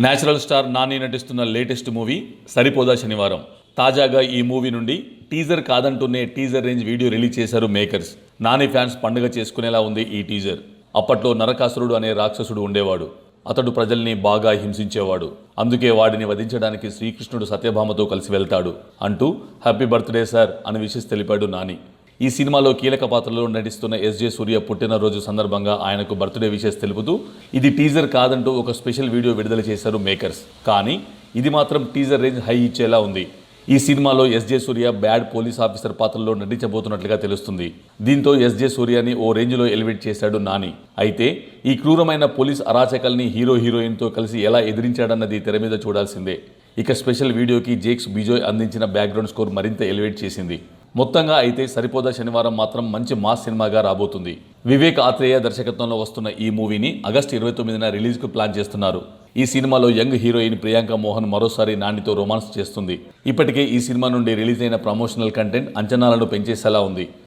Natural star Nani నటిస్తున్న latest movie సరిపోదా శనివారం. తాజాగా ఈ మూవీ నుండి టీజర్ కాదంటూనే టీజర్ రేంజ్ వీడియో రిలీజ్ చేశారు మేకర్స్. నాని ఫ్యాన్స్ పండుగ చేసుకునేలా ఉంది ఈ టీజర్. అప్పట్లో నరకాసురుడు అనే రాక్షసుడు ఉండేవాడు. అతడు ప్రజల్ని బాగా హింసించేవాడు. అందుకే వాడిని వధించడానికి శ్రీకృష్ణుడు సత్యభామతో కలిసి వెళ్తాడు అంటూ హ్యాపీ బర్త్డే సార్ అని విషెస్ తెలిపాడు నాని. ఈ సినిమాలో కీలక పాత్రలో నటిస్తున్న ఎస్జే సూర్య పుట్టినరోజు సందర్భంగా ఆయనకు బర్త్డే విషెస్ తెలుపుతూ ఇది టీజర్ కాదంటూ ఒక స్పెషల్ వీడియో విడుదల చేశారు మేకర్స్. కానీ ఇది మాత్రం టీజర్ రేంజ్ హై ఇచ్చేలా ఉంది. ఈ సినిమాలో ఎస్జే సూర్య బ్యాడ్ పోలీస్ ఆఫీసర్ పాత్రలో నటించబోతున్నట్లుగా తెలుస్తుంది. దీంతో ఎస్జే సూర్యని ఓ రేంజ్లో ఎలివేట్ చేశాడు నాని. అయితే ఈ క్రూరమైన పోలీస్ అరాచకల్ని హీరోయిన్తో కలిసి ఎలా ఎదిరించాడన్నది తెర మీద చూడాల్సిందే. ఇక స్పెషల్ వీడియోకి జేక్స్ బిజోయ్ అందించిన బ్యాక్గ్రౌండ్ స్కోర్ మరింత ఎలివేట్ చేసింది. మొత్తంగా అయితే సరిపోదా శనివారం మాత్రం మంచి మాస్ సినిమాగా రాబోతుంది. వివేక్ ఆత్రేయ దర్శకత్వంలో వస్తున్న ఈ మూవీని ఆగస్టు 29న రిలీజ్కు ప్లాన్ చేస్తున్నారు. ఈ సినిమాలో యంగ్ హీరోయిన్ ప్రియాంక మోహన్ మరోసారి నానితో రొమాన్స్ చేస్తుంది. ఇప్పటికే ఈ సినిమా నుండి రిలీజ్ అయిన ప్రమోషనల్ కంటెంట్ అంచనాలను పెంచేసేలా ఉంది.